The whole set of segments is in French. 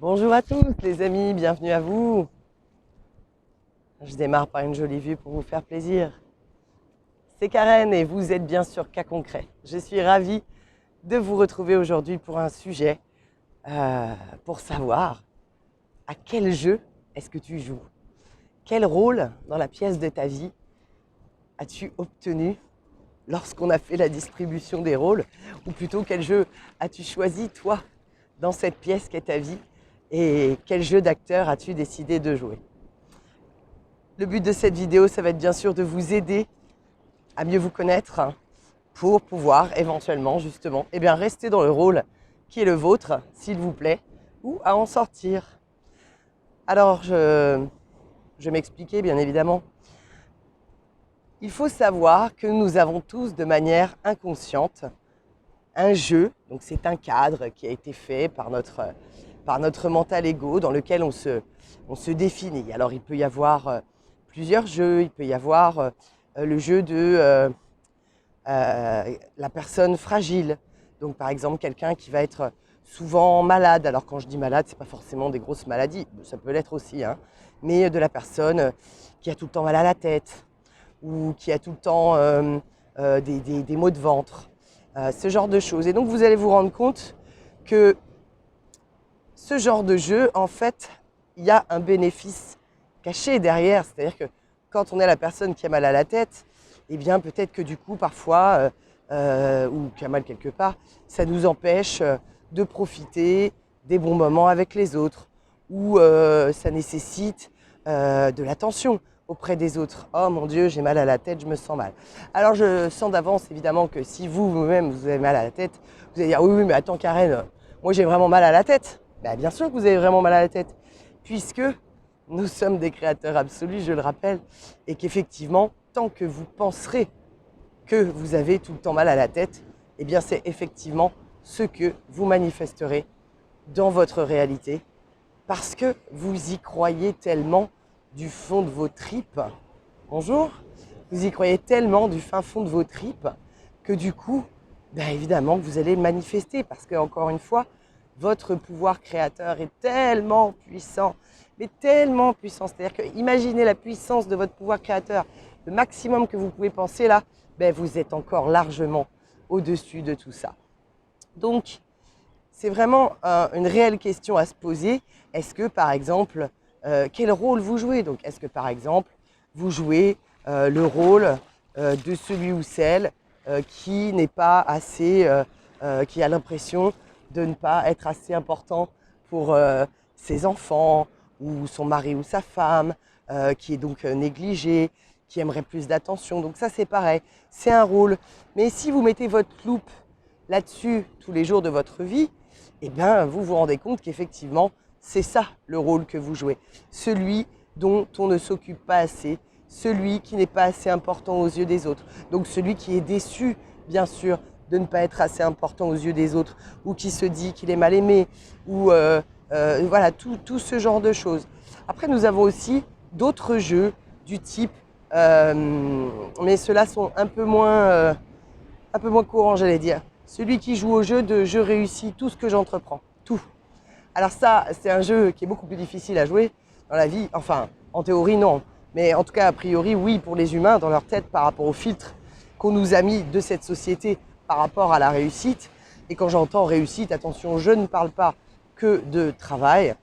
Bonjour à tous les amis, bienvenue à vous. Je démarre par une jolie vue pour vous faire plaisir. C'est Karen et vous êtes bien sûr Cas Concret. Je suis ravie de vous retrouver aujourd'hui pour un sujet, pour savoir à quel jeu est-ce que tu joues. Quel rôle dans la pièce de ta vie as-tu obtenu lorsqu'on a fait la distribution des rôles? Ou plutôt quel jeu as-tu choisi toi dans cette pièce qu'est ta vie? Et quel jeu d'acteur as-tu décidé de jouer? Le but de cette vidéo, ça va être bien sûr de vous aider à mieux vous connaître pour pouvoir éventuellement justement rester dans le rôle qui est le vôtre, s'il vous plaît, ou à en sortir. Alors, je vais m'expliquer bien évidemment. Il faut savoir que nous avons tous de manière inconsciente un jeu, donc c'est un cadre qui a été fait par notre mental ego dans lequel on se définit. Alors il peut y avoir plusieurs jeux, il peut y avoir le jeu de la personne fragile, donc par exemple quelqu'un qui va être souvent malade. Alors quand je dis malade, c'est pas forcément des grosses maladies, ça peut l'être aussi, hein, mais de la personne qui a tout le temps mal à la tête ou qui a tout le temps des maux de ventre. Ce genre de choses. Et donc vous allez vous rendre compte que ce genre de jeu, en fait, il y a un bénéfice caché derrière. C'est-à-dire que quand on est la personne qui a mal à la tête, eh bien peut-être que du coup parfois, ou qui a mal quelque part, ça nous empêche de profiter des bons moments avec les autres, ou ça nécessite de l'attention auprès des autres. Oh mon Dieu, j'ai mal à la tête, je me sens mal. Alors je sens d'avance évidemment que si vous-même vous avez mal à la tête, vous allez dire oui, mais attends Karen, moi j'ai vraiment mal à la tête. Ben, bien sûr que vous avez vraiment mal à la tête, puisque nous sommes des créateurs absolus, je le rappelle, et qu'effectivement, tant que vous penserez que vous avez tout le temps mal à la tête, eh bien c'est effectivement ce que vous manifesterez dans votre réalité, parce que vous y croyez tellement du fond de vos tripes. Bonjour. Vous y croyez tellement du fin fond de vos tripes que du coup, bien évidemment, vous allez manifester, parce que encore une fois, votre pouvoir créateur est tellement puissant, mais tellement puissant. C'est-à-dire que imaginez la puissance de votre pouvoir créateur, le maximum que vous pouvez penser là, ben vous êtes encore largement au-dessus de tout ça. Donc, c'est vraiment une réelle question à se poser. Est-ce que, par exemple, quel rôle vous jouez? Donc, est-ce que, par exemple, vous jouez le rôle de celui ou celle qui n'est pas assez, qui a l'impression de ne pas être assez important pour ses enfants ou son mari ou sa femme, qui est donc négligé, qui aimerait plus d'attention. Donc ça, c'est pareil, c'est un rôle. Mais si vous mettez votre loupe là-dessus tous les jours de votre vie, eh bien, vous vous rendez compte qu'effectivement, c'est ça le rôle que vous jouez. Celui dont on ne s'occupe pas assez, celui qui n'est pas assez important aux yeux des autres. Donc celui qui est déçu, bien sûr, de ne pas être assez important aux yeux des autres, ou qui se dit qu'il est mal aimé, ou voilà, tout ce genre de choses. Après, nous avons aussi d'autres jeux du type, mais ceux-là sont un peu moins courants, j'allais dire. Celui qui joue au jeu de je réussis tout ce que j'entreprends, tout. Alors ça, c'est un jeu qui est beaucoup plus difficile à jouer dans la vie. Enfin, en théorie, non. Mais en tout cas, a priori, oui, pour les humains, dans leur tête, par rapport au filtre qu'on nous a mis de cette société par rapport à la réussite. Et quand j'entends réussite, attention, je ne parle pas que de travail.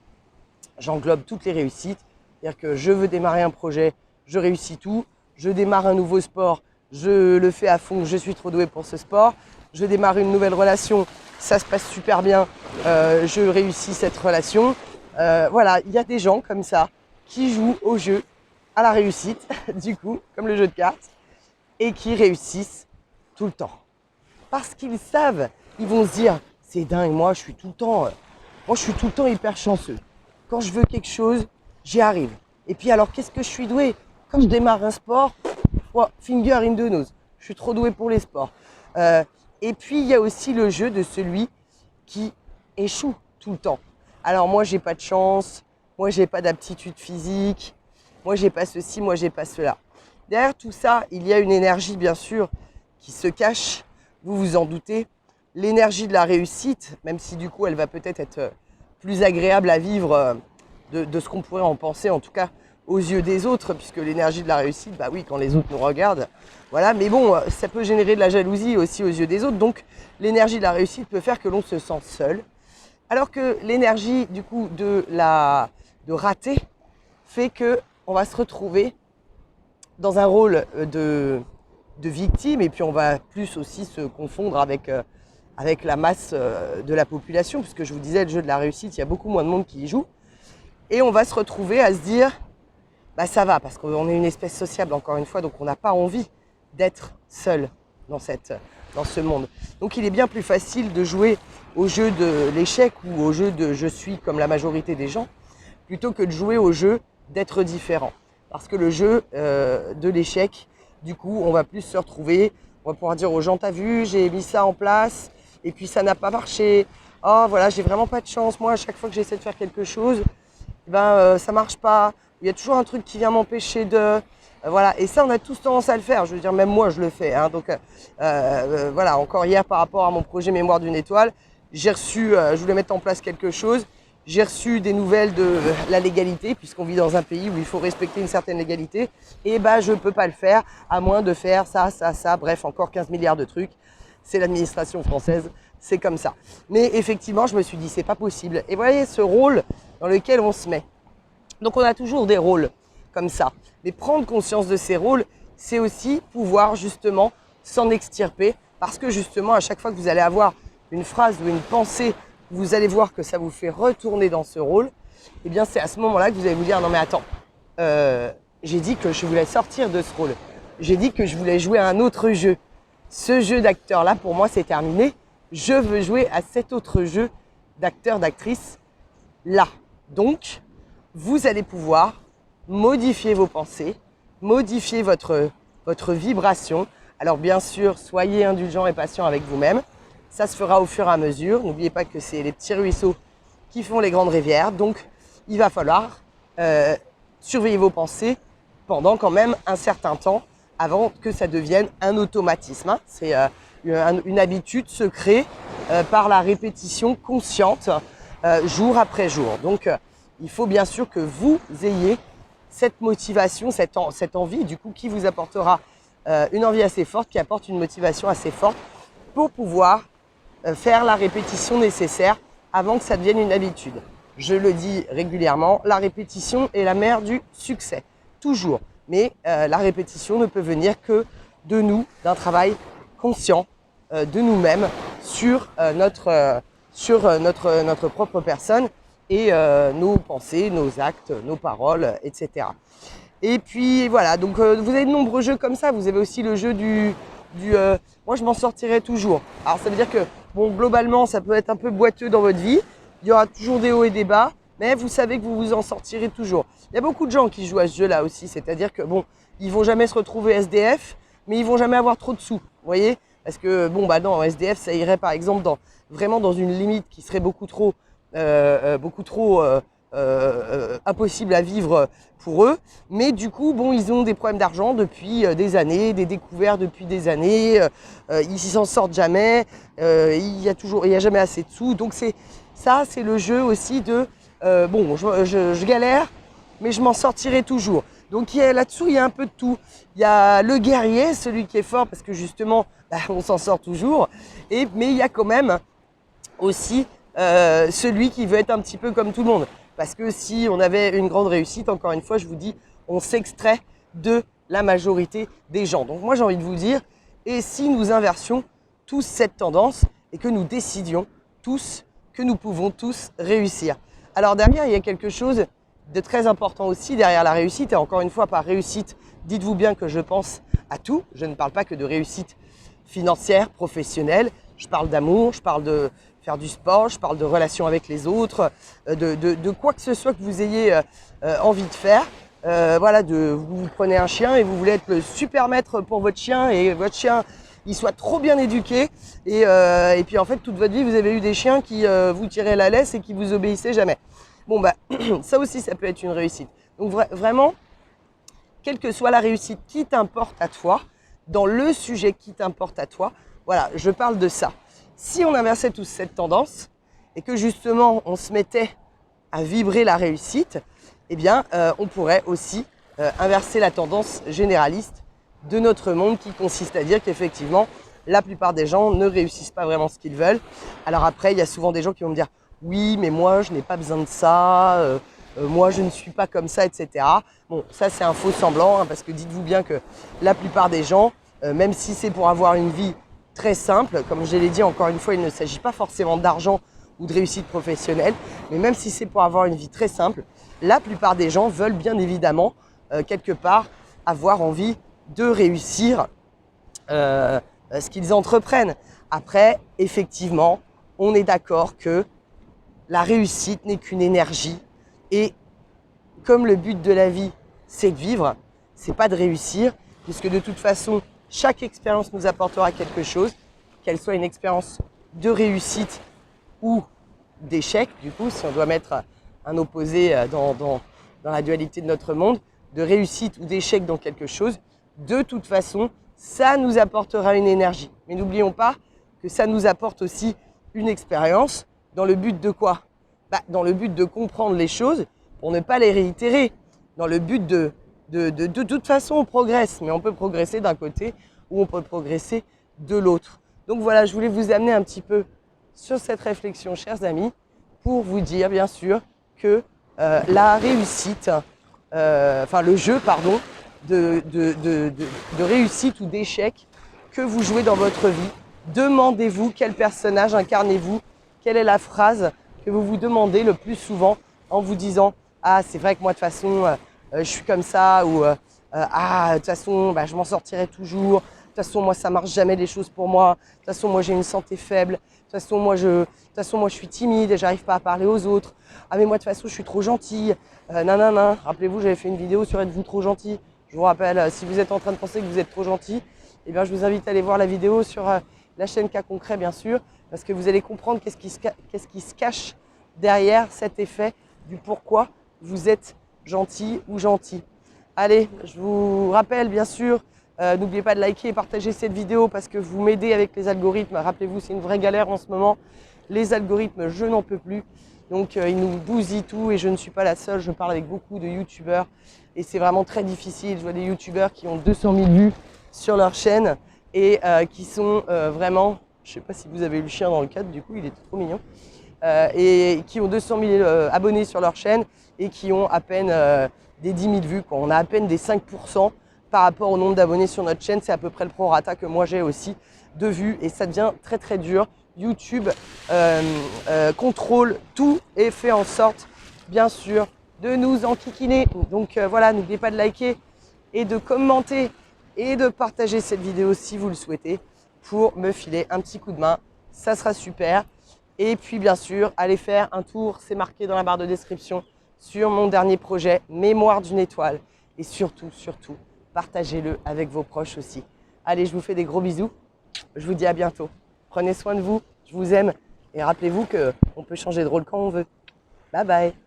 J'englobe toutes les réussites. C'est-à-dire que je veux démarrer un projet, je réussis tout. Je démarre un nouveau sport, je le fais à fond, je suis trop doué pour ce sport. Je démarre une nouvelle relation, ça se passe super bien, je réussis cette relation. Voilà, il y a des gens comme ça qui jouent au jeu, à la réussite, du coup, comme le jeu de cartes, et qui réussissent tout le temps. Parce qu'ils savent, ils vont se dire, c'est dingue, moi je suis tout le temps hyper chanceux. Quand je veux quelque chose, j'y arrive. Et puis alors, qu'est-ce que je suis doué? Quand je démarre un sport, finger in the nose, je suis trop doué pour les sports. Et puis, il y a aussi le jeu de celui qui échoue tout le temps. Alors moi, j'ai pas de chance, moi, j'ai pas d'aptitude physique, moi, j'ai pas ceci, moi, j'ai pas cela. Derrière tout ça, il y a une énergie, bien sûr, qui se cache, vous vous en doutez. L'énergie de la réussite, même si du coup, elle va peut-être être plus agréable à vivre de ce qu'on pourrait en penser, en tout cas aux yeux des autres, puisque l'énergie de la réussite, bah oui, quand les autres nous regardent, voilà, mais bon, ça peut générer de la jalousie aussi aux yeux des autres, donc l'énergie de la réussite peut faire que l'on se sent seul, alors que l'énergie du coup de rater fait que on va se retrouver dans un rôle de victime, et puis on va plus aussi se confondre avec la masse de la population, puisque je vous disais, le jeu de la réussite, il y a beaucoup moins de monde qui y joue, et on va se retrouver à se dire, bah ça va, parce qu'on est une espèce sociable encore une fois, donc on n'a pas envie d'être seul dans ce monde. Donc il est bien plus facile de jouer au jeu de l'échec ou au jeu de je suis comme la majorité des gens, plutôt que de jouer au jeu d'être différent. Parce que le jeu de l'échec, du coup, on va plus se retrouver, on va pouvoir dire aux gens, t'as vu, j'ai mis ça en place, et puis ça n'a pas marché. Oh voilà, j'ai vraiment pas de chance, moi à chaque fois que j'essaie de faire quelque chose, ça marche pas. Il y a toujours un truc qui vient m'empêcher de... voilà, et ça on a tous tendance à le faire, je veux dire même moi je le fais. Hein. Donc voilà, encore hier par rapport à mon projet Mémoire d'une étoile, j'ai reçu, je voulais mettre en place quelque chose, j'ai reçu des nouvelles de la légalité, puisqu'on vit dans un pays où il faut respecter une certaine légalité, et je peux pas le faire à moins de faire ça, bref, encore 15 milliards de trucs. C'est l'administration française, c'est comme ça. Mais effectivement, je me suis dit, c'est pas possible. Et vous voyez ce rôle dans lequel on se met. Donc on a toujours des rôles comme ça. Mais prendre conscience de ces rôles, c'est aussi pouvoir justement s'en extirper. Parce que justement, à chaque fois que vous allez avoir une phrase ou une pensée, vous allez voir que ça vous fait retourner dans ce rôle, eh bien c'est à ce moment-là que vous allez vous dire, non mais attends, j'ai dit que je voulais sortir de ce rôle. J'ai dit que je voulais jouer à un autre jeu. Ce jeu d'acteur-là, pour moi, c'est terminé. Je veux jouer à cet autre jeu d'acteur, d'actrice là. Donc, vous allez pouvoir modifier vos pensées, modifier votre vibration. Alors bien sûr, soyez indulgents et patients avec vous-même. Ça se fera au fur et à mesure. N'oubliez pas que c'est les petits ruisseaux qui font les grandes rivières. Donc, il va falloir surveiller vos pensées pendant quand même un certain temps avant que ça devienne un automatisme. Hein. C'est une habitude se crée par la répétition consciente jour après jour. Donc, il faut bien sûr que vous ayez cette motivation, cette envie, du coup, qui vous apportera une envie assez forte, qui apporte une motivation assez forte pour pouvoir faire la répétition nécessaire avant que ça devienne une habitude. Je le dis régulièrement, la répétition est la mère du succès, toujours. Mais la répétition ne peut venir que de nous, d'un travail conscient de nous-mêmes sur notre propre personne et nos pensées, nos actes, nos paroles, etc. Et puis voilà, donc vous avez de nombreux jeux comme ça. Vous avez aussi le jeu du moi je m'en sortirai toujours. Alors ça veut dire que bon, globalement ça peut être un peu boiteux dans votre vie. Il y aura toujours des hauts et des bas, mais vous savez que vous vous en sortirez toujours. Il y a beaucoup de gens qui jouent à ce jeu-là aussi, c'est-à-dire que bon, ils vont jamais se retrouver SDF, mais ils vont jamais avoir trop de sous, vous voyez? Parce que bon, non, en SDF, ça irait par exemple vraiment dans une limite qui serait beaucoup trop impossible à vivre pour eux. Mais du coup, bon, ils ont des problèmes d'argent depuis des années, des découvertes depuis des années. Ils s'en sortent jamais. Il y a jamais assez de sous. Donc c'est le jeu aussi de bon, je galère, mais je m'en sortirai toujours. Donc là-dessous, il y a un peu de tout. Il y a le guerrier, celui qui est fort parce que justement, on s'en sort toujours. Mais il y a quand même aussi celui qui veut être un petit peu comme tout le monde. Parce que si on avait une grande réussite, encore une fois, je vous dis, on s'extrait de la majorité des gens. Donc moi, j'ai envie de vous dire, et si nous inversions tous cette tendance et que nous décidions tous que nous pouvons tous réussir. Alors derrière, il y a quelque chose de très important aussi derrière la réussite. Et encore une fois, par réussite, dites-vous bien que je pense à tout. Je ne parle pas que de réussite financière, professionnelle. Je parle d'amour, je parle de faire du sport, je parle de relations avec les autres, de quoi que ce soit que vous ayez envie de faire. Voilà, vous prenez un chien et vous voulez être le super maître pour votre chien et votre chien il soit trop bien éduqué et puis en fait toute votre vie vous avez eu des chiens qui vous tiraient la laisse et qui vous obéissaient jamais. Bon ça aussi ça peut être une réussite. Donc vraiment, quelle que soit la réussite qui t'importe à toi, dans le sujet qui t'importe à toi, voilà, je parle de ça. Si on inversait tous cette tendance et que justement on se mettait à vibrer la réussite, eh bien, on pourrait aussi inverser la tendance généraliste de notre monde qui consiste à dire qu'effectivement, la plupart des gens ne réussissent pas vraiment ce qu'ils veulent. Alors après, il y a souvent des gens qui vont me dire « oui, mais moi, je n'ai pas besoin de ça, moi, je ne suis pas comme ça, etc. » Bon, ça, c'est un faux semblant, hein, parce que dites-vous bien que la plupart des gens, même si c'est pour avoir une vie très simple, comme je l'ai dit encore une fois, il ne s'agit pas forcément d'argent ou de réussite professionnelle, mais même si c'est pour avoir une vie très simple, la plupart des gens veulent bien évidemment, quelque part, avoir envie de réussir ce qu'ils entreprennent. Après, effectivement, on est d'accord que la réussite n'est qu'une énergie et comme le but de la vie, c'est de vivre, c'est pas de réussir, puisque de toute façon, chaque expérience nous apportera quelque chose, qu'elle soit une expérience de réussite ou d'échec, du coup, si on doit mettre un opposé dans la dualité de notre monde, de réussite ou d'échec dans quelque chose, de toute façon, ça nous apportera une énergie. Mais n'oublions pas que ça nous apporte aussi une expérience dans le but de quoi? Dans le but de comprendre les choses pour ne pas les réitérer. Dans le but de toute façon, on progresse, mais on peut progresser d'un côté ou on peut progresser de l'autre. Donc voilà, je voulais vous amener un petit peu sur cette réflexion, chers amis, pour vous dire bien sûr que la réussite, le jeu, pardon, de réussite ou d'échec que vous jouez dans votre vie, demandez-vous quel personnage incarnez-vous, quelle est la phrase que vous vous demandez le plus souvent en vous disant « Ah, c'est vrai que moi, de toute façon, je suis comme ça » ou « Ah, de toute façon, je m'en sortirai toujours. De toute façon, moi, ça marche jamais les choses pour moi. De toute façon, moi, j'ai une santé faible. De toute façon, moi, je suis timide et j'arrive pas à parler aux autres. Ah, mais moi, de toute façon, je suis trop gentille. Nanana. » Rappelez-vous, j'avais fait une vidéo sur « Êtes-vous trop gentil ?» Je vous rappelle, si vous êtes en train de penser que vous êtes trop gentil, eh bien, je vous invite à aller voir la vidéo sur la chaîne Cas Concret, bien sûr, parce que vous allez comprendre qu'est-ce qui se cache derrière cet effet du pourquoi vous êtes gentil ou gentil. Allez, je vous rappelle, bien sûr, n'oubliez pas de liker et partager cette vidéo parce que vous m'aidez avec les algorithmes. Rappelez-vous, c'est une vraie galère en ce moment. Les algorithmes, je n'en peux plus. Donc, ils nous bousillent tout et je ne suis pas la seule. Je parle avec beaucoup de youtubeurs et c'est vraiment très difficile. Je vois des youtubeurs qui ont 200 000 vues sur leur chaîne et qui sont vraiment, je ne sais pas si vous avez eu le chien dans le cadre, du coup, il est trop mignon, et qui ont 200 000 abonnés sur leur chaîne et qui ont à peine des 10 000 vues. On a à peine des 5% par rapport au nombre d'abonnés sur notre chaîne. C'est à peu près le prorata que moi j'ai aussi de vues et ça devient très très dur. YouTube contrôle tout et fait en sorte, bien sûr, de nous enquiquiner. Donc voilà, n'oubliez pas de liker et de commenter et de partager cette vidéo si vous le souhaitez pour me filer un petit coup de main. Ça sera super. Et puis bien sûr, allez faire un tour, c'est marqué dans la barre de description, sur mon dernier projet, Mémoire d'une étoile. Et surtout, surtout, partagez-le avec vos proches aussi. Allez, je vous fais des gros bisous. Je vous dis à bientôt. Prenez soin de vous, je vous aime. Et rappelez-vous qu'on peut changer de rôle quand on veut. Bye bye.